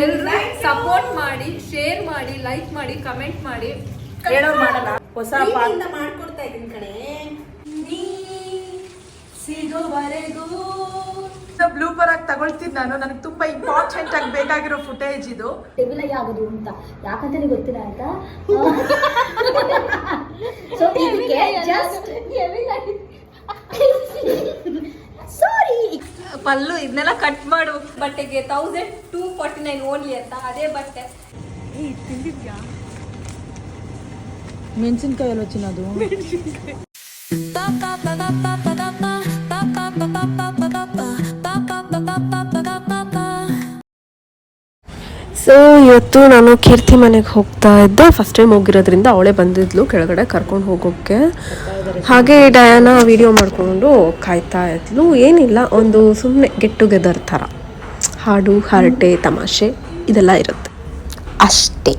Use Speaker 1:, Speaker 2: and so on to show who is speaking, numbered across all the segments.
Speaker 1: ಎಲ್ಲರೂ ಸಪೋರ್ಟ್ ಮಾಡಿ, ಶೇರ್ ಮಾಡಿ, ಲೈಕ್ ಮಾಡಿ, ಕಮೆಂಟ್ ಮಾಡಿ.
Speaker 2: ಹೇಳೋರು ಮಾಡಲ್ಲ, ಹೊಸ
Speaker 1: ಮಾಡ್ಕೊಡ್ತಾ ಇದೀನಿ ಕಣೆ. ನೀ ಸಿಗೋವರೆಗೂ
Speaker 2: ಬ್ಲೂಪರ್ ಆಗಿ ತಗೊಳ್ತೀನಿ ನಾನು. ನನಗೆ ತುಂಬಾ ಇಂಪಾರ್ಟೆಂಟ್ ಆಗಿ ಬೇಕಾಗಿರೋ ಫುಟೇಜ್ ಇದು.
Speaker 3: ಡೆವಿಲೈ ಆಗೋದು ಅಂತ ಯಾಕಂತಾನೆ ಗೊತ್ತಿಲ್ಲ ಆಯ್ತಾ. ಸೊ ಇದಕ್ಕೆ ಜಸ್ಟ್ ಸಾರಿ
Speaker 1: ಪಲ್ಲು ಇದನ್ನೆಲ್ಲ ಕಟ್ ಮಾಡು. ಬಟ್ಟೆಗೆ 1249 ಓನ್ಲಿ ಅಂತ. ಅದೇ ಬಟ್ಟೆ ತಿಂದಿದ್ಯಾ?
Speaker 2: ಮೆಣಸಿನ್ಕಾಯಿ ಎಲ್ಲ ಚಿನ್ನದು.
Speaker 4: ಸೊ ಇವತ್ತು ನಾನು ಕೀರ್ತಿ ಮನೆಗೆ ಹೋಗ್ತಾ ಇದ್ದೆ. ಫಸ್ಟ್ ಟೈಮ್ ಹೋಗಿರೋದ್ರಿಂದ ಅವಳೇ ಬಂದಿದ್ಲು ಕೆಳಗಡೆ ಕರ್ಕೊಂಡು ಹೋಗೋಕ್ಕೆ. ಹಾಗೆ ಡಯಾನ ವಿಡಿಯೋ ಮಾಡಿಕೊಂಡು ಕಾಯ್ತಾ ಇದ್ಲು. ಏನಿಲ್ಲ, ಒಂದು ಸುಮ್ಮನೆ ಗೆಟ್ ಟುಗೆದರ್ ಥರ ಹಾಡು ಹರಟೆ ತಮಾಷೆ ಇದೆಲ್ಲ ಇರುತ್ತೆ ಅಷ್ಟೇ.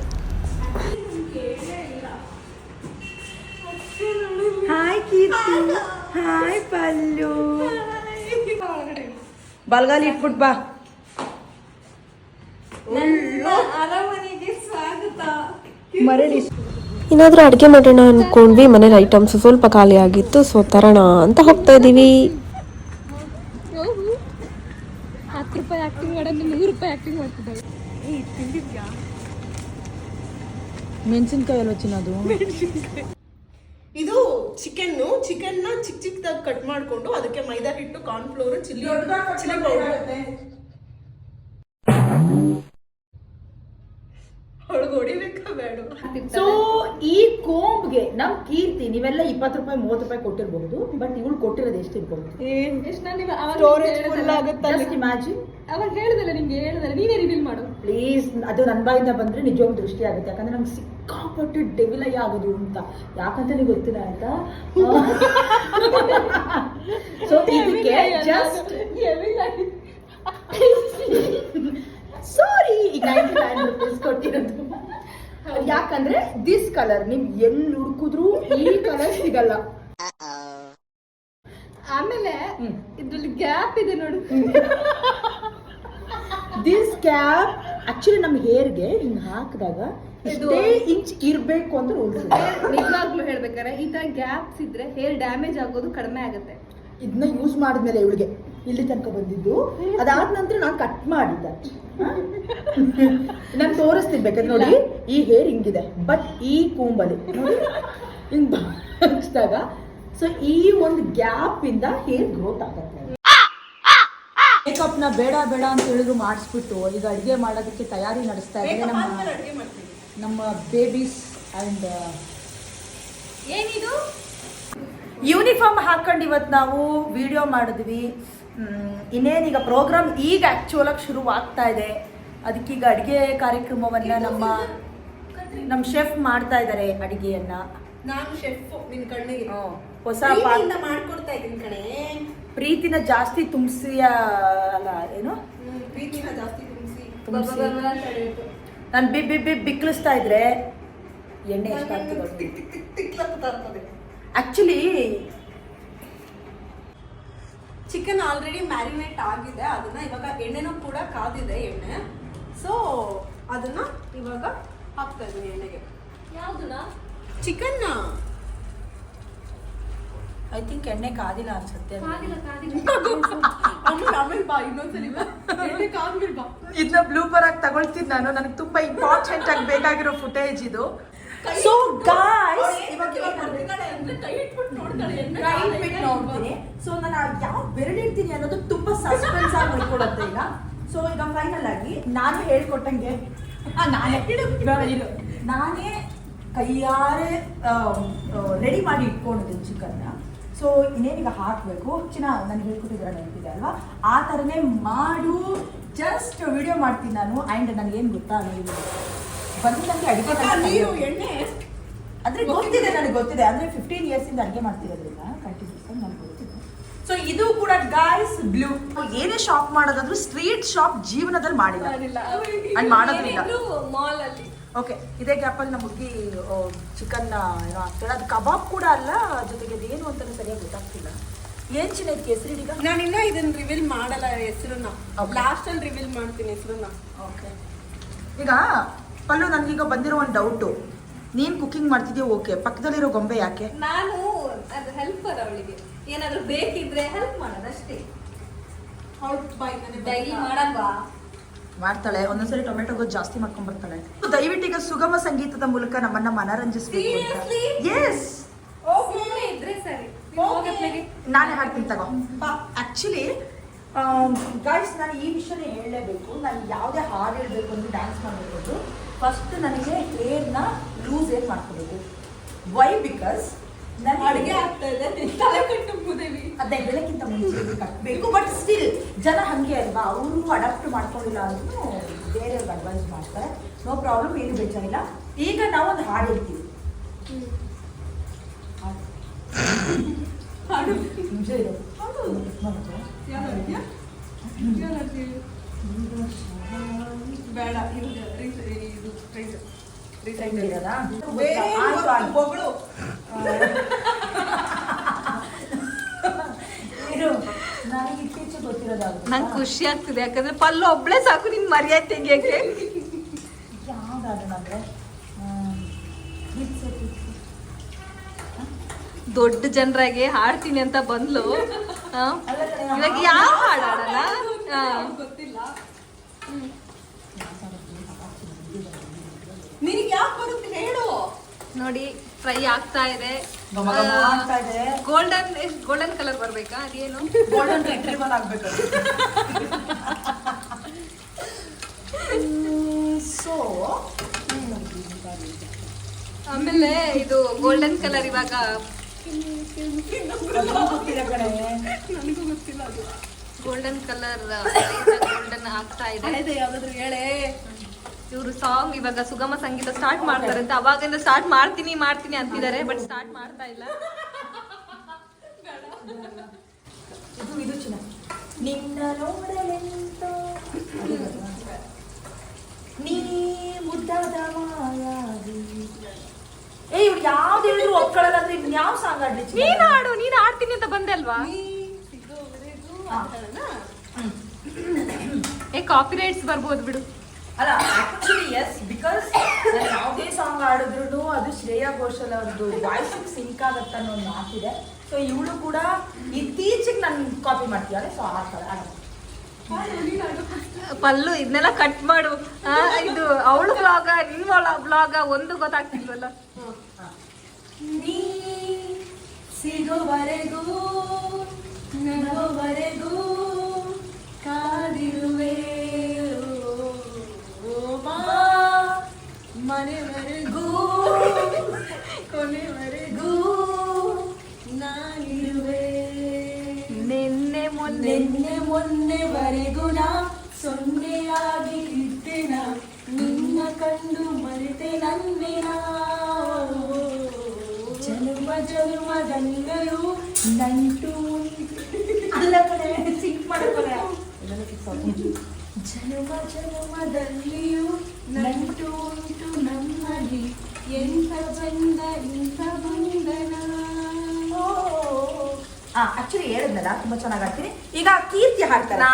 Speaker 2: ಹಾಯ್ ಕೀರ್ತಿ, ಹಾಯ್ ಪಲ್ಲು. ಬಲ್ಗಾಲಿ ಇಟ್ಬಿಟ್ ಬಾ.
Speaker 1: ಅರಮನೆಗೆ ಸ್ವಾಗತ.
Speaker 2: ಮರಳಿ
Speaker 4: ಏನಾದರೂ ಅಡುಗೆ ಮಾಡೋಣ ಅಂದ್ಕೊಂಡ್ವಿ. ಮನೇಲಿ ಐಟಮ್ಸ್ ಸ್ವಲ್ಪ ಖಾಲಿ ಆಗಿತ್ತು. ಸೊ ತರೋಣ ಅಂತ ಹೋಗ್ತಾ ಇದ್ದೀವಿ.
Speaker 1: 10 ರೂಪಾಯಿ ಆಕ್ಟಿಂಗ್ ಮಾಡೋದು 100 ರೂಪಾಯಿ ಆಕ್ಟಿಂಗ್ ಮಾಡ್ತಿದ್ದಾಳೆ. ತಿಂದಿದ್ಯಾ?
Speaker 2: ಮೆಣಸಿನ್ಕಾಯಿ ಎಲ್ಲ ಚಿನ್ನದು.
Speaker 5: ಇದು ಚಿಕನ್ನ ಚಿಕ್ಕ ಚಿಕ್ಕದಾಗಿ ಕಟ್ ಮಾಡ್ಕೊಂಡು ಅದಕ್ಕೆ ಮೈದಾ ಹಿಟ್ಟು, ಕಾರ್ನ್ಫ್ಲೋರ್, ಚಿಲ್ಲಿ ಪೌಡರ್ ಹೊಡಿಬೇಕಾ ಬೇಡ.
Speaker 3: ಸೊ ಈ ಕೋಂಬ್ಗೆ ನಮ್ ಕೀರ್ತಿ ನೀವೆಲ್ಲ 20 ರೂಪಾಯಿ 30 ರೂಪಾಯಿ ಕೊಟ್ಟಿರ್ಬಹುದು, ಬಟ್ ಇವಳು ಕೊಟ್ಟಿರೋದು ಎಷ್ಟಿರ್ಬಹುದು? ಇಮ್ಯಾಜಿನ್.
Speaker 1: ಅವಾಗ ಹೇಳಿದಲ್ಲ, ನಿಮ್ಗೆ ಹೇಳಿದಲ್ಲ, ನೀನೇ ರಿವೀಲ್ ಮಾಡು
Speaker 3: ಪ್ಲೀಸ್. ಅದು ನನ್ನ ಬಾಯಿಂದ ಬಂದ್ರೆ ನಿಜವಾಗ್ಲೂ ದೃಷ್ಟಿ ಆಗುತ್ತೆ. ಯಾಕಂದ್ರೆ ನಂಗೆ ಸಿಕ್ಕಾಪಟ್ಟು ಡೆವಿಲೈ ಆಗೋದು ಅಂತ ಯಾಕಂತಾನೆ ಗೊತ್ತಿಲ್ಲ ಆಯ್ತಾ. ಸೊ ಇದಕ್ಕೆ ಜಸ್ಟ್ ಸಾರಿ ಈಗ 99 ರೂಪೀಸ್ ಕೊಟ್ಟಿರೋದು. ಯಾಕಂದ್ರೆ ದಿಸ್ ಕಲರ್ ನಿಮ್ ಎಲ್ಲಿ ಹುಡುಕಿದ್ರು ಈ ಕಲರ್ ಸಿಗಲ್ಲ.
Speaker 1: ಆಮೇಲೆ ಇದ್ರಲ್ಲಿ ಗ್ಯಾಪ್ ಇದೆ ನೋಡು.
Speaker 3: ದಿಸ್ ಕ್ಯಾಪ್ ಆಕ್ಚುಲಿ ನಮ್ಮ ಹೇರ್ಗೆ ಹಿಂಗ್ ಹಾಕಿದಾಗ ಇಷ್ಟೇ ಇಂಚ್ ಇರ್ಬೇಕು ಅಂತ ರೂಲ್ಸ್.
Speaker 1: ನಿಜವಾಗ್ಲೂ ಹೇಳ್ಬೇಕಾದ್ರೆ ಈ ತರ ಗ್ಯಾಪ್ಸ್ ಇದ್ರೆ ಹೇರ್ ಡ್ಯಾಮೇಜ್ ಆಗೋದು ಕಡಿಮೆ ಆಗುತ್ತೆ.
Speaker 3: ಇದನ್ನ ಯೂಸ್ ಮಾಡಿದ್ಮೇಲೆ ಇವಳಿಗೆ ಇಲ್ಲಿ ತನಕ ಬಂದಿದ್ದು. ಅದಾದ ನಂತರ ನಾನು ಕಟ್ ಮಾಡಿದ್ದೆ. ನಾನು ತೋರಿಸ್ತಿರ್ಬೇಕಾದ್ರೆ ನೋಡಿ, ಈ ಹೇರ್ ಹಿಂಗಿದೆ, ಬಟ್ ಈ ಕೂಂಬಲ್ಲಿ ನೋಡಿ ಹಿಂಗ್ ಹಚ್ಚಿದಾಗ ಸೊ ಈ ಒಂದು ಗ್ಯಾಪ್ ಇಂದ ಹೇರ್ ಗ್ರೋತ್ ಆಗುತ್ತೆ. ಮೇಕಪ್ ನ ಬೇಡ ಬೇಡ ಅಂತ ಹೇಳಿದ್ರು ಮಾಡಿಸ್ಬಿಟ್ಟು ಈಗ ಅಡಿಗೆ ಮಾಡೋದಕ್ಕೆ ತಯಾರಿ ನಡೆಸ್ತಾ ಇದ್ದಾರೆ ನಮ್ಮ ಬೇಬೀಸ್. ಅಂಡ್
Speaker 1: ಏನಿದು
Speaker 3: ಯೂನಿಫಾರ್ಮ್ ಹಾಕೊಂಡು ಇವತ್ತು ನಾವು ವಿಡಿಯೋ ಮಾಡಿದ್ವಿ. ಇನ್ನೇನೀಗ ಪ್ರೋಗ್ರಾಮ್ ಈಗ ಆ್ಯಕ್ಚುಲ್ ಆಗಿ ಶುರುವಾಗ್ತಾ ಇದೆ. ಅದಕ್ಕೀಗ ಅಡುಗೆ ಕಾರ್ಯಕ್ರಮವನ್ನು ನಮ್ಮ ಶೆಫ್ ಮಾಡ್ತಾ ಇದ್ದಾರೆ ಅಡುಗೆಯನ್ನ.
Speaker 5: ನಾನು ಶೆಫ್ ನಿನ್ ಕಣ್ಣಿಗೆ
Speaker 3: ಹೊಸ
Speaker 5: ಮಾಡ್ಕೊಡ್ತಾ ಇದ್ದೀನಿ ಕಣೆ.
Speaker 3: ಪ್ರೀತಿನ ಜಾಸ್ತಿ ತುಂಬಿಸಿ ಅಲ್ಲ ಏನು,
Speaker 5: ಪ್ರೀತಿನ ಜಾಸ್ತಿ ತುಂಬಿಸಿ
Speaker 3: ನಾನು ಬಿಕ್ಲಿಸ್ತಾ ಇದ್ರೆ ಎಣ್ಣೆ ಎಷ್ಟಾಗ್ತದೆ ಆಕ್ಚುಲಿ.
Speaker 5: ಚಿಕನ್ ಆಲ್ರೆಡಿ ಮ್ಯಾರಿನೇಟ್ ಆಗಿದೆ. ಅದನ್ನ ಇವಾಗ ಎಣ್ಣೆನೂ ಕೂಡ ಕಾದಿದೆ ಎಣ್ಣೆ. ಸೊ ಅದನ್ನ ಇವಾಗ ಹಾಕ್ತಾ ಇದ್ದೀನಿ ಎಣ್ಣೆಗೆ.
Speaker 1: ಯಾವ್ದನ್ನ?
Speaker 5: ಚಿಕನ್.
Speaker 3: ಐ ಥಿಂಕ್ ಎಣ್ಣೆ ಕಾದಿಲ್ಲ ಅನ್ಸುತ್ತೆ.
Speaker 5: ಆಮೇಲೆ ಬಾ ಇನ್ನೊಂದ್ಸಲಿ ಎಣ್ಣೆ ಕಾದ್ಮೇಲೆ ಬಾ.
Speaker 2: ಇದನ್ನ ಬ್ಲೂಪರ್ ಆಗಿ ತಗೊಳ್ತೀನಿ ನಾನು. ನನಗೆ ತುಂಬಾ ಇಂಪಾರ್ಟೆಂಟ್ ಆಗಿ ಬೇಕಾಗಿರೋ ಫುಟೇಜ್ ಇದು.
Speaker 3: ಸೊ ಗಾಯ್ಸ್
Speaker 5: ಕೈ ಇಟ್ಬಿಟ್ಟು ನೋಡ್ತಾಳೆ ಎಣ್ಣೆ
Speaker 3: ಕೈ ಇಟ್ಬಿಟ್ಟು ನೋಡ್ತೀನಿ. ಸೊ ನಾನು ಯಾವ ಬೆರಳಿಡ್ತೀನಿ ಅನ್ನೋದು ತುಂಬಾ ಸಸ್ಪೆನ್ಸ್ ಆಗಿ ನೋಡ್ಕೊಡುತ್ತೆ ಈಗ. ಸೊ ಈಗ ಫೈನಲ್ ಆಗಿ ನಾನು ಹೇಳ್ಕೊಟ್ಟಂಗೆ ನಾನೇ ಕೈಯಾರೆ ರೆಡಿ ಮಾಡಿ ಇಟ್ಕೊಂಡಿದ್ದೀನಿ ಚಿಕನ್ನ. ಸೊ ಇನ್ನೇನೀಗ ಹಾಕಬೇಕು. ನಾನು ಹೇಳ್ಕೊಟ್ಟಿದ್ರೆ ನೆನಪಿದೆ ಅಲ್ವಾ, ಆ ಥರನೇ ಮಾಡು. ಜಸ್ಟ್ ವಿಡಿಯೋ ಮಾಡ್ತೀನಿ ನಾನು. ಆ್ಯಂಡ್ ನನಗೇನು ಗೊತ್ತಾ, ನೀವು ಬಂದಿದ್ದಂಗೆ ಅಡುಗೆ
Speaker 5: ಎಣ್ಣೆ
Speaker 3: ಅಂದ್ರೆ ಗೊತ್ತಿದೆ, ನನಗೆ ಗೊತ್ತಿದೆ. ಅಂದ್ರೆ 15 years ಇಂದ ಅಡುಗೆ ಮಾಡ್ತಿರೋದ್ರಿಂದ ಕಂಟಿನ್ಯೂಸ್ ನನಗೆ ಗೊತ್ತಿದೆ. ಸೊ ಇದು ಕೂಡ ಗಾಯ್ಸ್ ಬ್ಲೂ. ಏನೇ ಶಾಪ್ ಮಾಡೋದಾದ್ರೂ ಸ್ಟ್ರೀಟ್ ಶಾಪ್ ಜೀವನದಲ್ಲಿ ಮಾಡಿಲ್ಲ ಅಂಡ್ ಮಾಡೋದಿಲ್ಲ.
Speaker 1: ಮಾಲ್ ಅಲ್ಲಿ
Speaker 3: ಓಕೆ, ಇದೇ ಗ್ಯಾಪಲ್ಲಿ ನಮ್ಮ ಹುಡುಗಿ ಚಿಕನ್ ಏನೋ ಆಗ್ತಾಳೆ. ಅದು ಕಬಾಬ್ ಕೂಡ ಅಲ್ಲ, ಜೊತೆಗೆ ಅದೇನು ಅಂತಾನೆ ಸರಿಯಾಗಿ ಗೊತ್ತಾಗ್ತಿಲ್ಲ. ಏನ್ ಚಿನ್ನ ಇದಕ್ಕೆ ಹೆಸರು ಈಗ?
Speaker 5: ನಾನಿನ್ನ ಇದನ್ನ ರಿವೀಲ್ ಮಾಡಲ್ಲ ಹೆಸರನ್ನ. ಲಾಸ್ಟ್ ಅಲ್ಲಿ ರಿವೀಲ್ ಮಾಡ್ತೀನಿ ಹೆಸರನ್ನ.
Speaker 3: ಓಕೆ,
Speaker 2: ಈಗ ಪಲ್ಲು ನನಗೀಗ ಬಂದಿರೋ ಒಂದು ಡೌಟು, ನೀನು ಕುಕಿಂಗ್ ಮಾಡ್ತಿದ್ಯಾ ಓಕೆ, ಪಕ್ಕದಲ್ಲಿರೋ ಗೊಂಬೆ ಯಾಕೆ?
Speaker 1: ನಾನು ಅದು ಹೆಲ್ಪರ್ ಅವಳಿಗೆ, ಏನಾದ್ರು ಬೇಕಿದ್ರೆ ಹೆಲ್ಪ್ ಮಾಡೋದಷ್ಟೇ. ಡೈಲಿ ಮಾಡಲ್ವಾ?
Speaker 2: ಮಾಡ್ತಾಳೆ, ಒಂದೊಂದ್ಸರಿ ಟೊಮೆಟೊ ಗೊಜ್ಜು ಜಾಸ್ತಿ ಮಾಡ್ಕೊಂಡ್ ಬರ್ತಾಳೆ. ದಯವಿಟ್ಟು ಈಗ ಸುಗಮ ಸಂಗೀತದ ಮೂಲಕ ನಮ್ಮನ್ನ ಮನರಂಜಿಸ್ಬೇಕು ಅಂತ. ಎಸ್,
Speaker 1: ಇದ್ರೆ ಸರಿ.
Speaker 2: ನಾನೇ ಹಾಡ್ತೀನಿ ತಗೋ. ಆಕ್ಚುಲಿ ಗೈಸ್, ನಾನು ಈ ವಿಷಯನೇ ಹೇಳಲೇಬೇಕು. ನಾನು ಯಾವುದೇ ಹಾಡು ಹೇಳಬೇಕು ಅಂದ್ರೆ, ಡ್ಯಾನ್ಸ್ ಮಾಡಬೇಕು ಫಸ್ಟ್ ನನಗೆ ಹೇರ್ನ ಲೂಸ್ ಏನ್ ಮಾಡ್ಕೋಬೇಕು. ವೈ? ಬಿಕಾಸ್ ನಾನು
Speaker 1: ಅಡುಗೆ ಆಗ್ತಾ ಇದೆ, ತಲೆ ಕಟ್ಟುವುದೇವಿ
Speaker 2: ಅದೇ ಬೆಳಕ್ಕಿಂತ ಮುಂಚೆ ಕಟ್ಟಬೇಕು. ಬಟ್ ಸ್ಟಿಲ್ ಜನ ಹಂಗೆ ಅಲ್ವಾ, ಅವರು ಅಡಾಪ್ಟ್ ಮಾಡ್ಕೊಂಡಿಲ್ಲ ಅಂದ್ರೂ ಬೇರೆಯವ್ರಿಗೆ ಅಡ್ವೈಸ್ ಮಾಡ್ತಾರೆ. ನೋ ಪ್ರಾಬ್ಲಮ್, ಏನು ಬೇಜಾರಿಲ್ಲ. ಈಗ ನಾವು ಒಂದು ಹಾಡು ಹೇಳ್ತೀವಿ.
Speaker 5: ಬೇಡ,
Speaker 2: ನನಗೆ ಇತ್ತೀಚೆಗೆ ಗೊತ್ತಿರೋದಾಗುತ್ತೆ.
Speaker 1: ನಂಗೆ ಖುಷಿ ಆಗ್ತಿದೆ, ಯಾಕಂದ್ರೆ ಪಲ್ಲು ಒಬ್ಳೆ ಸಾಕು ನಿನ್ ಮರ್ಯಾದೆ ತೆಗಿಯಕ್ಕೆ.
Speaker 2: ಯಾವ್ದಾದ್ರೆ
Speaker 1: ದೊಡ್ಡ ಜನರಾಗೆ ಹಾಡ್ತೀನಿ ಅಂತ ಬಂದ್ಲು. ಇವಾಗ ಯಾವ ಹಾಡಾಡಲ್ಲ
Speaker 5: ಗೊತ್ತಿಲ್ಲ. ನಿನಗೆ ಯಾಕೆ ಬರುತ್ತೆ ಹೇಳು.
Speaker 1: ನೋಡಿ, ಫ್ರೈ ಆಗ್ತಾ ಇದೆ.
Speaker 2: ಆಗ್ತಾ ಇದೆ.
Speaker 1: ಗೋಲ್ಡನ್ ಕಲರ್ ಬರ್ಬೇಕಾ? ಅದೇನು
Speaker 2: ಗೋಲ್ಡನ್ ರಿಟ್ರೀವಲ್ ಆಗ್ಬೇಕು. ಸೊ
Speaker 1: ಆಮೇಲೆ ಇದು ಗೋಲ್ಡನ್ ಕಲರ್ ಇವಾಗ
Speaker 5: ನನಗೂ ಗೊತ್ತಿಲ್ಲ ಅದು.
Speaker 1: ಗೋಲ್ಡನ್ ಕಲರ್ ಗೋಲ್ಡನ್ ಆಗ್ತಾ ಇದೆ.
Speaker 5: ಯಾವ್ದಾದ್ರು ಹೇಳೇ.
Speaker 1: ಇವರು ಸಾಂಗ್ ಇವಾಗ ಸುಗಮ ಸಂಗೀತ ಸ್ಟಾರ್ಟ್ ಮಾಡ್ತಾರೆ ಅಂತ ಅವಾಗಿಂದ ಸ್ಟಾರ್ಟ್ ಮಾಡ್ತೀನಿ ಅಂತಿದ್ದಾರೆ, ಬಟ್ ಸ್ಟಾರ್ಟ್ ಮಾಡ್ತಾ ಇಲ್ಲ.
Speaker 2: ಇದು ಚಿನ್ನ ನಿನ್ನ ನೋಡಲೆಂತೋ ನೀ ಮುದ್ದಾದ ಮಾಯಾವಿ. ಇವ್ರು ಯಾವ್ದು ಹೇಳಿದ್ರು ಒಪ್ಕೊಳ್ಳಲ್ಲ ಅಂದ್ರೆ ಇನ್ಯಾವ ಸಾಂಗ್ ಆಡ್ಲಿ?
Speaker 1: ನೀನ್ ಆಡ್ತೀನಿ ಅಂತ ಬಂದೆ ಅಲ್ವಾ? ಕಾಪಿ ರೈಟ್ಸ್ ಬರ್ಬೋದು ಬಿಡು.
Speaker 2: ಅಲ್ಲ, ಆಕ್ಚುಲಿ ಎಸ್, ಬಿಕಾಸ್ ಯಾವುದೇ ಸಾಂಗ್ ಆಡಿದ್ರು ಅದು ಶ್ರೇಯಾ ಘೋಷಾಲ್ ಅವ್ರದ್ದು ವಾಯ್ಸ್ ಸಿಂಕ್ ಆಗತ್ತೆ ಅನ್ನೋ ಒಂದು ಮಾತಿದೆ. ಸೊ ಇವಳು ಕೂಡ ಇತ್ತೀಚೆಗೆ ನಾನು ಕಾಪಿ ಮಾಡ್ತೀಯಾಳೆ. ಸೊ ಆ ಥರ
Speaker 1: ಪಲ್ಲು ಇದನ್ನೆಲ್ಲ ಕಟ್ ಮಾಡು. ಇದು ಅವಳು ಬ್ಲಾಗ ನಿನ್ ಬ್ಲಾಗ ಒಂದು ಗೊತ್ತಾಗ್ತಿಲ್ವಲ್ಲ.
Speaker 2: ನೀ ಸಿಗೋವರೆಗೂ ನಗೋವರೆಗೂ ಕಾದಿರುವೆ ಮನೆವರೆಗೂ ಕೊನೆವರೆಗೂ ನಾನಿರುವೆ.
Speaker 1: ನಿನ್ನೆ
Speaker 2: ಮೊನ್ನೆವರೆಗೂ ನಾ ಸೊನ್ನೆಯಾಗಿ ಇದ್ದೆನ, ನಿನ್ನ ಕಂಡು ಮರೆತೆ ನನ್ನೆನ. ಜನ್ಮದಲ್ಲೂ ನಂಟು ಅಲ್ಲ ಕಡೆ ಸಿಂಕ್ ಮಾಡಕ್ಕೆ ಜನ್ಮದಲ್ಲಿಯೂ ನಂಟು ಉಂಟು ನಮ್ಮಲ್ಲಿ, ಎಂಥ ಬಂದ ಇಂಥ ಬಂಧನ. ಆಕ್ಚುಲಿ ಹೇಳಿದ್ನಲ್ಲ, ತುಂಬಾ ಚೆನ್ನಾಗಿ ಆಡ್ತೀನಿ. ಈಗ ಕೀರ್ತಿ ಹಾಡ್ತಾರೆ.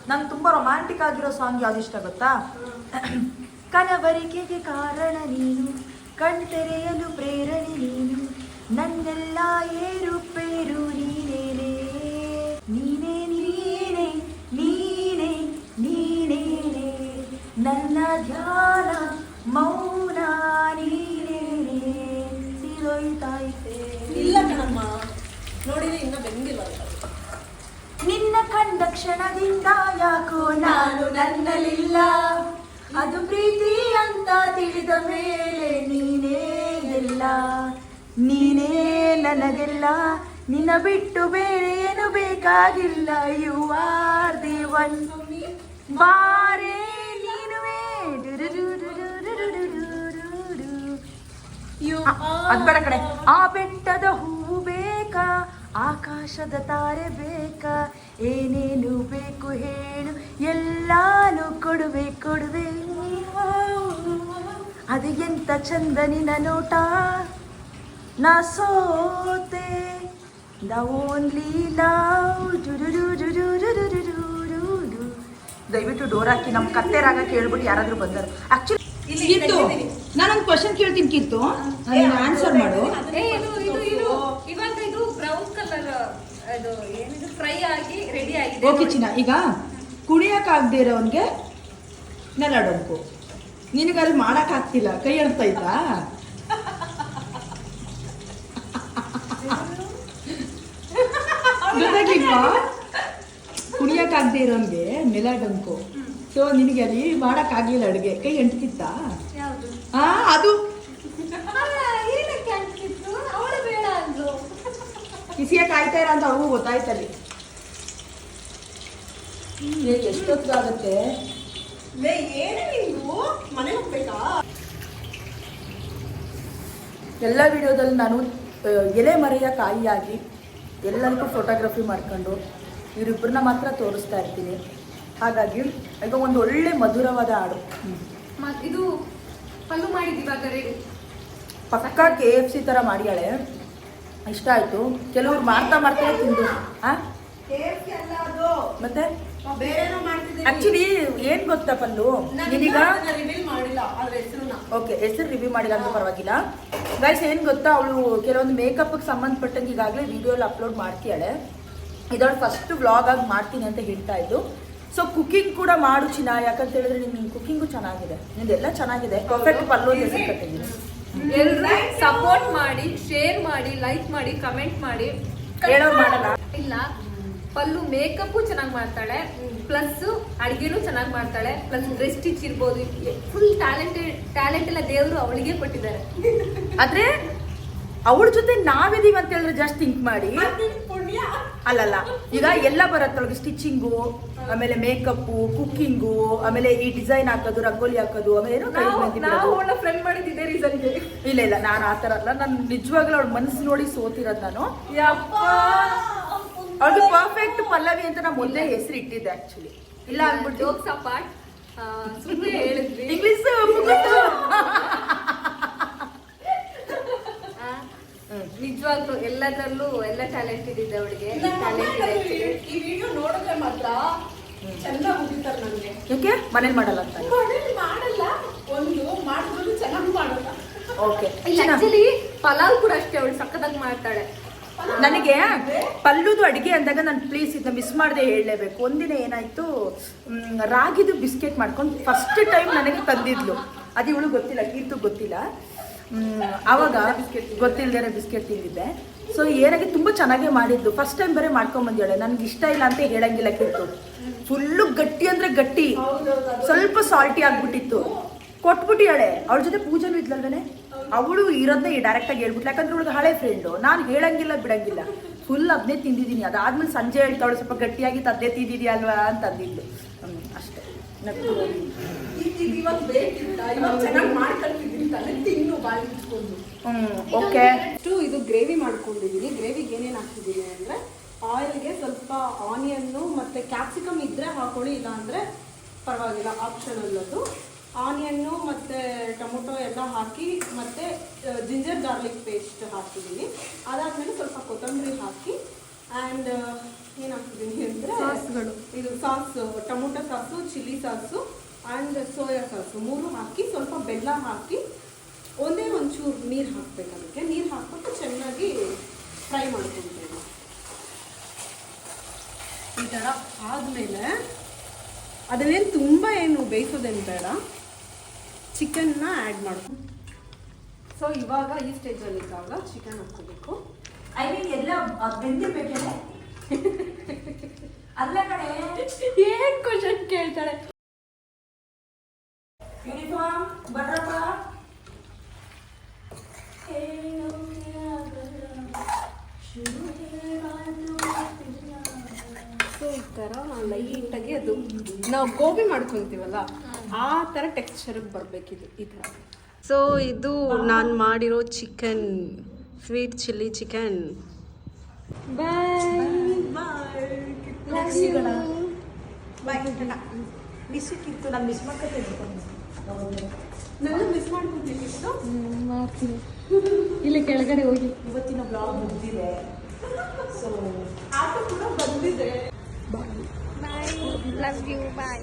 Speaker 2: ನಂಗೆ ತುಂಬಾ ರೊಮ್ಯಾಂಟಿಕ್ ಆಗಿರೋ ಸಾಂಗ್ ಯಾವ್ದು ಇಷ್ಟ ಗೊತ್ತಾ? ಕನವರಿಕೆಗೆ ಕಾರಣ ನೀನು, ಕಣ್ತೆರೆಯಲು ಪ್ರೇರಣೆ ನೀನು, ನನ್ನೆಲ್ಲ ಏರುಪೇರು ನೀನೇನೆ, ನೀನೇ ನೀನೇ ನೀನೇ ನೀನೇನೆ, ನನ್ನ ಧ್ಯಾನ ಮೌನ ನೀನೇನೆ. ಸಿಲೋಯ್ತಾಯಿತೆ
Speaker 5: ಇಲ್ಲ ಕಣಮ್ಮ, ನೋಡಿದ್ರೆ ಇನ್ನ ಬೆಂದಿಲ್ಲ.
Speaker 2: ನಿನ್ನ ಕಂಡ ಕ್ಷಣದಿಂದ ಯಾಕೋ ನಾನು ನನ್ನಲ್ಲಿಲ್ಲ, ಅದು ಪ್ರೀತಿ ಅಂತ ತಿಳಿದ ಮೇಲೆ ನೀನೇ ಎಲ್ಲ, ನೀನೇ ನನಗೆಲ್ಲ, ನಿನ್ನ ಬಿಟ್ಟು ಬೇರೆ ಏನು ಬೇಕಾಗಿಲ್ಲ. ಯು ಆರ್ ದಿ ಒನ್, ಬಾರೇ ನೀನುವೇ. ಅದ್ ಬೇಡ ಕಡೆ. ಆ ಬೆಟ್ಟದ ಹೂ ಬೇಕಾ, ಆಕಾಶದ ತಾರೆ ಬೇಕಾ, ಏನೇನು ಬೇಕು ಹೇಳು, ಎಲ್ಲಾನು ಕೊಡುವೆ ಕೊಡುವೆ. ಅದು ಎಂತ ಚಂದ ನಿನ್ನ ನೋಟ, ನಾ ಸೋತೆ. ದ ಓನ್ಲಿ ಲವ್ ದಯವಿಟ್ಟು ಡೋರ್ ಹಾಕಿ ನಮ್ಮ ಕತ್ತೆ ರಾಗ ಕೇಳ್ಬಿಟ್ಟು ಯಾರಾದ್ರೂ ಬಂದರು. ಆಕ್ಚುಲಿ
Speaker 3: ಕೀರ್ತು, ನಾನೊಂದು ಕ್ವಶನ್ ಕೇಳ್ತೀನಿ ಕೀರ್ತು, ಆನ್ಸರ್ ಮಾಡು.
Speaker 1: ಇವಾಗ ಇದು ಬ್ರೌನ್ ಕಲರ್ ಅದು ಏನಿದು ಫ್ರೈ ಆಗಿ ರೆಡಿ ಆಗಿದೆ.
Speaker 3: ಓಕೆ ಚಿನ್ನ, ಈಗ ಕುಣಿಯಕ್ಕಾಗದೇ ಇರೋನ್ಗೆ ನೆಲ ಡೊಂಕು, ನಿನಗಲ್ಲಿ ಮಾಡೋಕ್ಕಾಗ್ತಿಲ್ಲ, ಕೈ ಎಳ್ತೈತಾ? ಗೊತ್ತಾಗ್ಲಿಲ್ವಾ? ಕುಣಿಯಕ್ಕಾಗದೇ ಇರೋನ್ಗೆ ನೆಲ ಡೊಂಕು. ಸೊ ನಿನಗೆ ಅಲ್ಲಿ ಮಾಡೋಕ್ಕಾಗ್ಲಿಲ್ಲ ಅಡುಗೆ, ಕೈ ಎಂಟ್ತಿತ್ತಾ?
Speaker 1: ಯಾವುದು?
Speaker 3: ಅದು
Speaker 1: ಏನಕ್ಕೆ ಅಂತಿತ್ತು? ಅವಳು ಬೇಡ ಅಂದ್ರು.
Speaker 3: ಕಿಸಿಯ ಕಾಯ್ತಾ ಇರೋ ಅಂತ ಅವ್ರಿಗೂ ಗೊತ್ತಾಯ್ತಲ್ಲಿ. ಎಷ್ಟೊತ್ತಾಗುತ್ತೆ?
Speaker 5: ಏನೇ ನೀವು ಮನೆಗೆ ಹೋಗ್ಬೇಕಾ?
Speaker 2: ಎಲ್ಲ ವಿಡಿಯೋದಲ್ಲಿ ನಾನು ಎಲೆ ಮರೆಯ ಕಾಯಿಯಾಗಿ ಎಲ್ಲರಿಗೂ ಫೋಟೋಗ್ರಫಿ ಮಾಡ್ಕೊಂಡು ಇವರಿಬ್ಬರನ್ನ ಮಾತ್ರ ತೋರಿಸ್ತಾ ಇರ್ತೀನಿ. ಹಾಗಾಗಿ ಈಗ ಒಂದು ಒಳ್ಳೆ ಮಧುರವಾದ ಹಾಡು.
Speaker 1: ಇದು ಪಲ್ಲು ಮಾಡಿದ್ದು ಇವಾಗ ರೆಡಿ.
Speaker 2: ಪಕ್ಕಾ KFC ಥರ ಮಾಡಿಯಾಳೆ, ಇಷ್ಟ ಆಯಿತು. ಕೆಲವ್ರು ಮಾಡ್ತಾರೆ ತಿಂದು. ಮತ್ತೆ
Speaker 5: ಬೇರೆನೋ ಮಾಡ್ತಿದ್ದೀನಿ.
Speaker 2: ಆಕ್ಚುಲಿ ಏನ್ ಗೊತ್ತಾ ಪಲ್ಲು, ನಿನೀಗ
Speaker 5: ರಿವೀಲ್ ಮಾಡಿಲ್ಲ ಅದ್ರ ಹೆಸರನ್ನ.
Speaker 2: ಓಕೆ, ಹೆಸರು ರಿವ್ಯೂ ಮಾಡಿಲ್ಲ ಅಂತ ಪರವಾಗಿಲ್ಲ. ಗೈಸ್ ಏನು ಗೊತ್ತಾ, ಅವಳು ಕೆಲವೊಂದು ಮೇಕಪ್ಗೆ ಸಂಬಂಧಪಟ್ಟಂಗೆ ಈಗಾಗಲೇ ವಿಡಿಯೋಲ್ಲಿ ಅಪ್ಲೋಡ್ ಮಾಡ್ತೀಯಾಳೆ. ಇದೊಂದು ಫಸ್ಟ್ ವ್ಲಾಗ್ ಆಗಿ ಮಾಡ್ತೀನಿ ಅಂತ ಹೇಳ್ತಾ ಇದ್ದು. ಸೊ ಕುಕಿಂಗ್ ಕೂಡ ಮಾಡು ಚಿನ್ನ, ಯಾಕಂತ ಹೇಳಿದ್ರೆ ನಿನ್ನ ಕುಕಿಂಗು ಚೆನ್ನಾಗಿದೆ, ನಿಂದೆಲ್ಲ ಚೆನ್ನಾಗಿದೆ. ಪರ್ಫೆಕ್ಟ್ ಪಲ್ಲು ಹೆಸರು ಕಟ್ಟಿದ್ದೀನಿ.
Speaker 1: ಎಲ್ಲರೂ ಸಪೋರ್ಟ್ ಮಾಡಿ, ಶೇರ್ ಮಾಡಿ, ಲೈಕ್ ಮಾಡಿ, ಕಮೆಂಟ್ ಮಾಡಿ.
Speaker 2: ಹೇಳೋರು ಮಾಡಲ್ಲ.
Speaker 1: ಇಲ್ಲ, ಪಲ್ಲು ಮೇಕಪ್ ಚೆನ್ನಾಗಿ ಮಾಡ್ತಾಳೆ, ಪ್ಲಸ್ ಅಡಿಗೆನೂ ಚೆನ್ನಾಗಿ ಮಾಡ್ತಾಳೆ, ಪ್ಲಸ್ ಡ್ರೆಸ್ ಸ್ಟಿಚ್ ಇರ್ಬೋದು. ಫುಲ್ ಟ್ಯಾಲೆಂಟ್ ಎಲ್ಲ ದೇವರು ಅವಳಿಗೆ ಕೊಟ್ಟಿದ್ದಾರೆ.
Speaker 2: ಆದ್ರೆ ಅವಳ ಜೊತೆ ನಾವಿದೀವಿ ಅಂತ ಹೇಳಿದ್ರೆ ಜಸ್ಟ್ ಥಿಂಕ್ ಮಾಡಿ. ಅಲ್ಲಲ್ಲ, ಈಗ ಎಲ್ಲ ಬರತ್ತೊಳಗೆ ಸ್ಟಿಚಿಂಗು, ಆಮೇಲೆ ಮೇಕಪ್ಪು, ಕುಕ್ಕಿಂಗು, ಆಮೇಲೆ ಈ ಡಿಸೈನ್ ಹಾಕೋದು, ರಂಗೋಲಿ ಹಾಕೋದು, ಆಮೇಲೆ ಏನೋ ಕೈ ಮೆಹಂದಿ ಬಿಡೋದು.
Speaker 1: ಫ್ರೆಂಡ್ ಮಾಡಿದ್ದೆ ರೀಸನ್ಗೆ.
Speaker 2: ಇಲ್ಲ ನಾನು ಆ ಥರ ಅಲ್ಲ, ನಾನು ನಿಜವಾಗ್ಲೂ ಅವಳ ಮನಸ್ಸು ನೋಡಿ ಸೋತಿರೋದು ನಾನು. ಅವಳು ಪರ್ಫೆಕ್ಟ್ ಪಲ್ಲವಿ ಅಂತ ನಾ ಮೊದಲೇ ಹೆಸರು ಇಟ್ಟಿದ್ದೆ ಆಕ್ಚುಲಿ. ಇಲ್ಲ ಅಂದ್ಬಿಟ್ಟು
Speaker 1: ಜೋಕ್ಸ್ ಅಪಾರ್ಟ್, ಸುಮ್ಮನೆ ಹೇಳಿದ್ವಿ.
Speaker 2: ಇಂಗ್ಲಿಷ್
Speaker 1: ನಿಜವಾಗ್ಲೂ ಎಲ್ಲದರಲ್ಲೂ ಎಲ್ಲ ಟ್ಯಾಲೆಂಟ್ ಇದೆ ಅವಳಿಗೆ.
Speaker 5: ಈ ವಿಡಿಯೋ ನೋಡಿದ್ರೆ ಮಾತ್ರ ಚೆನ್ನಾಗಿ ಮುಗಿತಾರೆ ನನಗೆ.
Speaker 2: ಯಾಕೆ ಮನೇಲಿ ಮಾಡಲ್ಲ ಅಂತ?
Speaker 5: ಮನೇಲಿ ಮಾಡಲ್ಲ, ಒಂದು ಮಾಡಿದ್ರು ಚೆನ್ನಾಗಿ ಮಾಡಲ್ಲ.
Speaker 2: ಓಕೆ,
Speaker 1: ಆಕ್ಚುಲಿ ಪಲಾವ್ ಕೂಡ ಅಷ್ಟೇ ಅವಳು ಸಕ್ಕತ್ತಾಗಿ ಮಾಡ್ತಾಳೆ.
Speaker 2: ನನಗೆ ಪಲ್ಲುದು ಅಡುಗೆ ಅಂದಾಗ ನಾನು ಪ್ಲೀಸ್ ಇದನ್ನ ಮಿಸ್ ಮಾಡದೆ ಹೇಳಲೇಬೇಕು. ಒಂದಿನ ಏನಾಯ್ತು, ರಾಗಿದು ಬಿಸ್ಕೆಟ್ ಮಾಡ್ಕೊಂಡು ಫಸ್ಟ್ ಟೈಮ್ ನನಗೆ ತಂದಿದ್ಲು. ಅದು ಇವಳು ಗೊತ್ತಿಲ್ಲ, ಕೀರ್ತು ಗೊತ್ತಿಲ್ಲ. ಆವಾಗ ಗೊತ್ತಿಲ್ಲದೇ ಬಿಸ್ಕೆಟ್ ತಿಂದಿದ್ದೆ. ಸೊ ಏನಾಗಿ ತುಂಬ ಚೆನ್ನಾಗೇ ಮಾಡಿದ್ದು. ಫಸ್ಟ್ ಟೈಮ್ ಬೇರೆ ಮಾಡ್ಕೊಂಬಂದಿದ್ದಾಳೆ. ನನಗೆ ಇಷ್ಟ ಇಲ್ಲ ಅಂತ ಹೇಳಂಗಿಲ್ಲ ಕೀರ್ತು. ಫುಲ್ಲು ಗಟ್ಟಿ ಅಂದರೆ ಗಟ್ಟಿ, ಸ್ವಲ್ಪ ಸಾಲ್ಟಿ ಆಗ್ಬಿಟ್ಟಿತ್ತು. ಕೊಟ್ಬಿಟ್ಟಿಯಾಳೆ. ಅವಳ ಜೊತೆ ಪೂಜೆನೂ ಇದ್ಲಲ್ವೇನೆ, ಅವಳು ಇರೋದನ್ನೇ ಡೈರೆಕ್ಟಾಗಿ ಹೇಳ್ಬಿಟ್ಲು. ಯಾಕಂದ್ರೆ ಅವಳಿಗೆ ಹಳೆ ಫ್ರೆಂಡು, ನಾನು ಹೇಳಂಗಿಲ್ಲ ಬಿಡಂಗಿಲ್ಲ. ಫುಲ್ ಅದನ್ನೇ ತಿಂದಿದ್ದೀನಿ. ಅದಾದ್ಮೇಲೆ ಸಂಜೆ ಹೇಳ್ತಾವಳು ಸ್ವಲ್ಪ ಗಟ್ಟಿಯಾಗಿ ತದ್ದೇ ತಿಂದಿದ್ಯಾ ಅಲ್ವಾ ಅಂತ ಅಂದಿದ್ಲು. ಅಷ್ಟೇ.
Speaker 5: ಇವಾಗ ಬೇಕಿಲ್ಲ, ಇವಾಗ ಚೆನ್ನಾಗಿ ಮಾಡ್ಕೊಳ್ತಿದ್ದೀನಿ ತಾನೆ, ತಿನ್ನು ಬಾಯಿ ಇಟ್ಕೊಂಡು.
Speaker 2: ಓಕೆ,
Speaker 5: ಇದು ಗ್ರೇವಿ ಮಾಡ್ಕೊಂಡಿದ್ದೀನಿ. ಗ್ರೇವಿಗೆ ಏನೇನು ಹಾಕ್ತಿದ್ದೀನಿ ಅಂದರೆ, ಆಯಿಲ್ಗೆ ಸ್ವಲ್ಪ ಆನಿಯನ್ನು ಮತ್ತು ಕ್ಯಾಪ್ಸಿಕಮ್ ಇದ್ದರೆ ಹಾಕೊಳ್ಳಿ, ಇಲ್ಲ ಅಂದರೆ ಪರವಾಗಿಲ್ಲ, ಆಪ್ಷನಲ್ ಅದು. ಆನಿಯನ್ನು ಮತ್ತು ಟೊಮೊಟೊ ಎಲ್ಲ ಹಾಕಿ, ಮತ್ತು ಜಿಂಜರ್ ಗಾರ್ಲಿಕ್ ಪೇಸ್ಟ್ ಹಾಕ್ತಿದ್ದೀನಿ. ಅದಾದಮೇಲೆ ಸ್ವಲ್ಪ ಕೊತ್ತಂಬರಿ ಹಾಕಿ, ಆ್ಯಂಡ್ ಏನು ಹಾಕ್ತಿದ್ದೀನಿ ಅಂದರೆ ಸಾಸ್ಗಳು. ಇದು sauce, tomato sauce, chilli sauce and soya sauce 3 ಹಾಕಿ, ಸ್ವಲ್ಪ ಬೆಲ್ಲ ಹಾಕಿ, ಒಂಚೂರು ನೀರು ಹಾಕಬೇಕು. ಅದಕ್ಕೆ ನೀರು ಹಾಕ್ಬಿಟ್ಟು ಚೆನ್ನಾಗಿ ಫ್ರೈ ಮಾಡ್ಕೊಳ್ತೀನಿ. ಈ ಥರ ಆದಮೇಲೆ ಅದನ್ನೇನು ತುಂಬ ಏನು ಬೇಯಿಸೋದೇನು ಬೇಡ, ಚಿಕನ್ನ ಆ್ಯಡ್ ಮಾಡ್ಕೊಂಡು. ಸೊ ಇವಾಗ ಈ ಸ್ಟೇಜಲ್ಲಿ ಇದ್ದಾಗ ಚಿಕನ್ ಹಾಕ್ಕೋಬೇಕು.
Speaker 2: ಐ ಮೀನ್ ಎಲ್ಲ ಬೆಂದಿರ್ಬೇಕೇನೆ. ಅಲ್ಲ ಕಡೆ
Speaker 1: ಏನ್ ಕ್ವಶನ್ ಕೇಳ್ತಾಳೆ.
Speaker 2: ಯೂನಿಫಾರ್ಮ್ ಬಡ್ರಪ್ಪ.
Speaker 5: ಸೊ ಈ ಥರ ಲೈಟಾಗಿ ಅದು ನಾವು ಗೋಬಿ ಮಾಡ್ಕೊತೀವಲ್ಲ ಆ ಥರ ಟೆಕ್ಸ್ಚರ್ಗೆ ಬರಬೇಕಿದು, ಈ ಥರ. ಸೊ ಇದು ನಾನು ಮಾಡಿರೋ ಚಿಕನ್, ಸ್ವೀಟ್ ಚಿಲ್ಲಿ ಚಿಕನ್.
Speaker 2: ಮಿಸ್ಸಿಕ್ಕಿತ್ತು, ನಾನು ಮಿಸ್ ಮಾಡ್ಕೊತಿದ್ದು.
Speaker 5: ನಾನು ಮಿಸ್ ಮಾಡ್ಕೊತಿತ್ತು.
Speaker 1: ಮಾಡ್ತೀನಿ. ಇಲ್ಲಿ ಕೆಳಗಡೆ ಹೋಗಿ.
Speaker 2: ಇವತ್ತಿನ ಬ್ಲಾಗ್ ಮುಗಿದಿದೆ. ಸೊ
Speaker 5: ಆಟ ಕೂಡ ಬಂದಿದೆ.
Speaker 1: Bye. Love you. Bye.